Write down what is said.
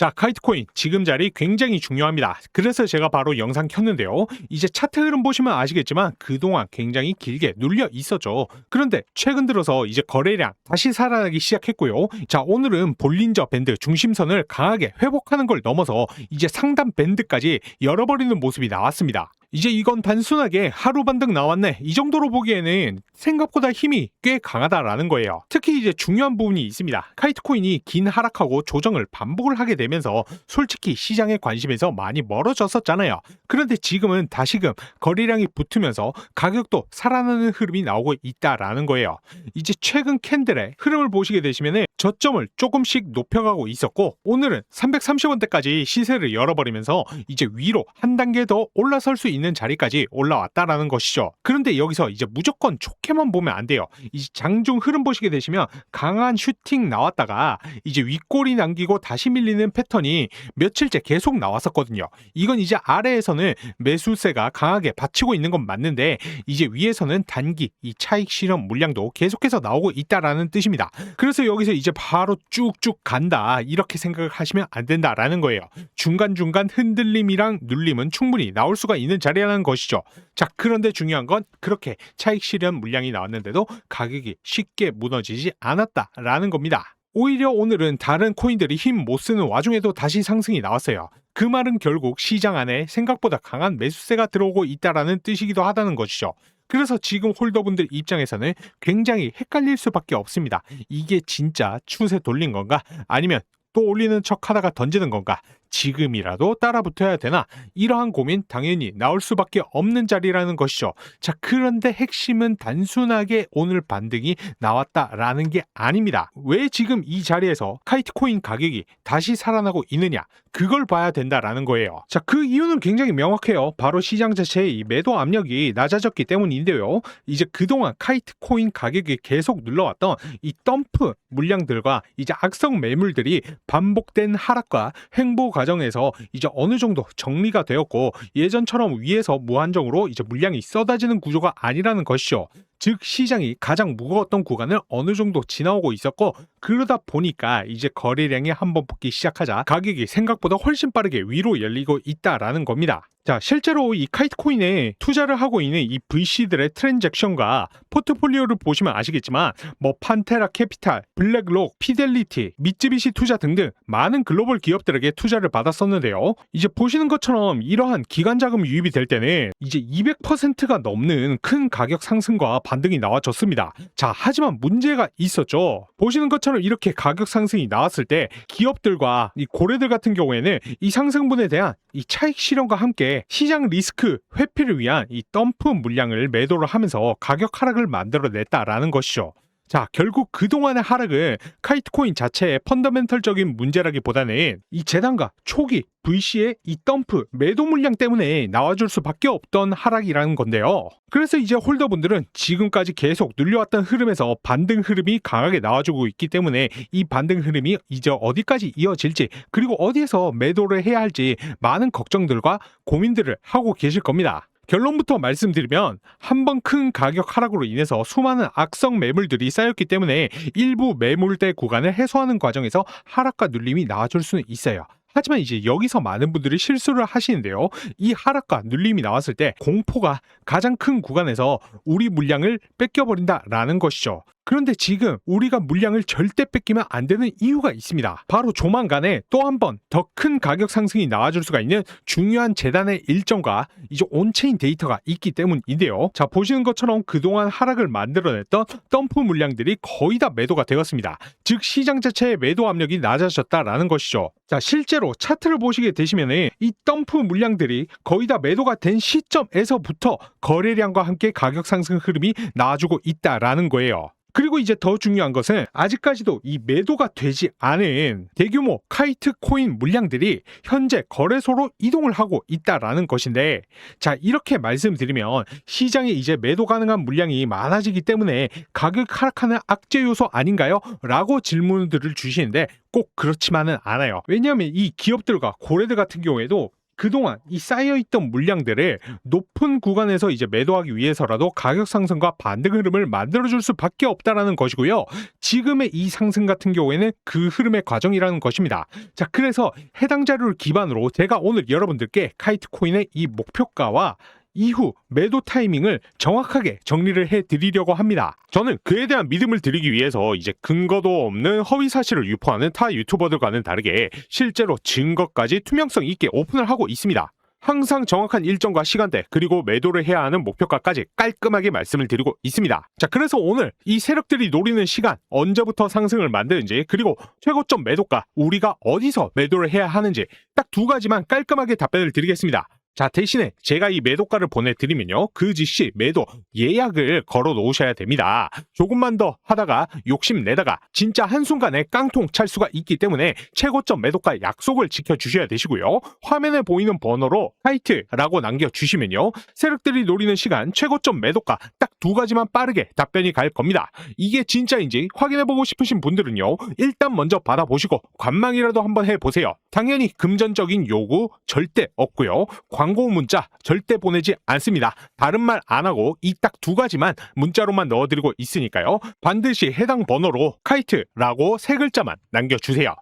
자, 카이트코인 지금 자리 굉장히 중요합니다. 그래서 제가 바로 영상 켰는데요. 이제 차트 흐름 보시면 아시겠지만 그동안 굉장히 길게 눌려 있었죠. 그런데 최근 들어서 이제 거래량 다시 살아나기 시작했고요. 자, 오늘은 볼린저 밴드 중심선을 강하게 회복하는 걸 넘어서 이제 상단 밴드까지 열어버리는 모습이 나왔습니다. 이제 이건 단순하게 하루 반등 나왔네 이 정도로 보기에는 생각보다 힘이 꽤 강하다라는 거예요. 특히 이제 중요한 부분이 있습니다. 카이트코인이 긴 하락하고 조정을 반복을 하게 되면서 솔직히 시장의 관심에서 많이 멀어졌었잖아요. 그런데 지금은 다시금 거래량이 붙으면서 가격도 살아나는 흐름이 나오고 있다라는 거예요. 이제 최근 캔들의 흐름을 보시게 되시면 저점을 조금씩 높여가고 있었고 오늘은 330원대까지 시세를 열어버리면서 이제 위로 한 단계 더 올라설 수 있는 자리까지 올라왔다라는 것이죠. 그런데 여기서 이제 무조건 좋게만 보면 안 돼요. 이제 장중 흐름 보시게 되시면 강한 슈팅 나왔다가 이제 윗골이 남기고 다시 밀리는 패턴이 며칠째 계속 나왔었거든요. 이건 이제 아래에서는 매수세가 강하게 받치고 있는 건 맞는데 이제 위에서는 단기 이 차익 실현 물량도 계속해서 나오고 있다라는 뜻입니다. 그래서 여기서 이제 바로 쭉쭉 간다 이렇게 생각을 하시면 안 된다라는 거예요. 중간중간 흔들림이랑 눌림은 충분히 나올 수가 있는 자리라는 것이죠. 자, 그런데 중요한 건 그렇게 차익 실현 물량이 나왔는데도 가격이 쉽게 무너지지 않았다라는 겁니다. 오히려 오늘은 다른 코인들이 힘 못 쓰는 와중에도 다시 상승이 나왔어요. 그 말은 결국 시장 안에 생각보다 강한 매수세가 들어오고 있다라는 뜻이기도 하다는 것이죠. 그래서 지금 홀더분들 입장에서는 굉장히 헷갈릴 수밖에 없습니다. 이게 진짜 추세 돌린 건가? 아니면 또 올리는 척 하다가 던지는 건가? 지금이라도 따라붙어야 되나? 이러한 고민 당연히 나올 수밖에 없는 자리라는 것이죠. 자, 그런데 핵심은 단순하게 오늘 반등이 나왔다라는 게 아닙니다. 왜 지금 이 자리에서 카이트코인 가격이 다시 살아나고 있느냐? 그걸 봐야 된다라는 거예요. 자, 그 이유는 굉장히 명확해요. 바로 시장 자체의 이 매도 압력이 낮아졌기 때문인데요. 이제 그동안 카이트코인 가격이 계속 눌러왔던 이 덤프 물량들과 이제 악성 매물들이 반복된 하락과 횡보 과정에서 이제 어느 정도 정리가 되었고 예전처럼 위에서 무한정으로 이제 물량이 쏟아지는 구조가 아니라는 것이죠. 즉 시장이 가장 무거웠던 구간을 어느 정도 지나오고 있었고 그러다 보니까 이제 거래량이 한번 붙기 시작하자 가격이 생각보다 훨씬 빠르게 위로 열리고 있다라는 겁니다. 자, 실제로 이 카이트코인에 투자를 하고 있는 이 VC들의 트랜잭션과 포트폴리오를 보시면 아시겠지만 뭐 판테라 캐피탈, 블랙록, 피델리티, 미쯔비시 투자 등등 많은 글로벌 기업들에게 투자를 받았었는데요. 이제 보시는 것처럼 이러한 기관 자금 유입이 될 때는 이제 200%가 넘는 큰 가격 상승과 반등이 나와줬습니다. 자, 하지만 문제가 있었죠. 보시는 것처럼 이렇게 가격 상승이 나왔을 때 기업들과 이 고래들 같은 경우에는 이 상승분에 대한 이 차익 실현과 함께 시장 리스크 회피를 위한 이 덤프 물량을 매도를 하면서 가격 하락을 만들어냈다라는 것이죠. 자, 결국 그동안의 하락은 카이트코인 자체의 펀더멘털적인 문제라기보다는 이 재단과 초기 VC의 이 덤프 매도 물량 때문에 나와줄 수밖에 없던 하락이라는 건데요. 그래서 이제 홀더분들은 지금까지 계속 눌려왔던 흐름에서 반등 흐름이 강하게 나와주고 있기 때문에 이 반등 흐름이 이제 어디까지 이어질지 그리고 어디에서 매도를 해야 할지 많은 걱정들과 고민들을 하고 계실 겁니다. 결론부터 말씀드리면 한번 큰 가격 하락으로 인해서 수많은 악성 매물들이 쌓였기 때문에 일부 매물대 구간을 해소하는 과정에서 하락과 눌림이 나와줄 수는 있어요. 하지만 이제 여기서 많은 분들이 실수를 하시는데요. 이 하락과 눌림이 나왔을 때 공포가 가장 큰 구간에서 우리 물량을 뺏겨버린다라는 것이죠. 그런데 지금 우리가 물량을 절대 뺏기면 안 되는 이유가 있습니다. 바로 조만간에 또 한 번 더 큰 가격 상승이 나와줄 수가 있는 중요한 재단의 일정과 이제 온체인 데이터가 있기 때문인데요. 자, 보시는 것처럼 그동안 하락을 만들어냈던 덤프 물량들이 거의 다 매도가 되었습니다. 즉 시장 자체의 매도 압력이 낮아졌다라는 것이죠. 자, 실제로 차트를 보시게 되시면 이 덤프 물량들이 거의 다 매도가 된 시점에서부터 거래량과 함께 가격 상승 흐름이 나와주고 있다라는 거예요. 그리고 이제 더 중요한 것은 아직까지도 이 매도가 되지 않은 대규모 카이트 코인 물량들이 현재 거래소로 이동을 하고 있다라는 것인데, 자, 이렇게 말씀드리면 시장에 이제 매도 가능한 물량이 많아지기 때문에 가격 하락하는 악재 요소 아닌가요? 라고 질문들을 주시는데 꼭 그렇지만은 않아요. 왜냐하면 이 기업들과 고래들 같은 경우에도 그동안 이 쌓여있던 물량들을 높은 구간에서 이제 매도하기 위해서라도 가격 상승과 반등 흐름을 만들어줄 수밖에 없다라는 것이고요. 지금의 이 상승 같은 경우에는 그 흐름의 과정이라는 것입니다. 자, 그래서 해당 자료를 기반으로 제가 오늘 여러분들께 카이트코인의 이 목표가와 이후 매도 타이밍을 정확하게 정리를 해드리려고 합니다. 저는 그에 대한 믿음을 드리기 위해서 이제 근거도 없는 허위 사실을 유포하는 타 유튜버들과는 다르게 실제로 증거까지 투명성 있게 오픈을 하고 있습니다. 항상 정확한 일정과 시간대 그리고 매도를 해야 하는 목표가까지 깔끔하게 말씀을 드리고 있습니다. 자, 그래서 오늘 이 세력들이 노리는 시간, 언제부터 상승을 만드는지, 그리고 최고점 매도가 우리가 어디서 매도를 해야 하는지 딱 두 가지만 깔끔하게 답변을 드리겠습니다. 자, 대신에 제가 이 매도가를 보내드리면요, 그 즉시 매도 예약을 걸어 놓으셔야 됩니다. 조금만 더 하다가 욕심내다가 진짜 한순간에 깡통 찰 수가 있기 때문에 최고점 매도가 약속을 지켜주셔야 되시고요. 화면에 보이는 번호로 카이트라고 남겨주시면요, 세력들이 노리는 시간, 최고점 매도가 딱 두 가지만 빠르게 답변이 갈 겁니다. 이게 진짜인지 확인해보고 싶으신 분들은요, 일단 먼저 받아보시고 관망이라도 한번 해보세요. 당연히 금전적인 요구 절대 없고요. 광고 문자 절대 보내지 않습니다. 다른 말 안 하고 이 딱 두 가지만 문자로만 넣어드리고 있으니까요. 반드시 해당 번호로 카이트라고 세 글자만 남겨주세요.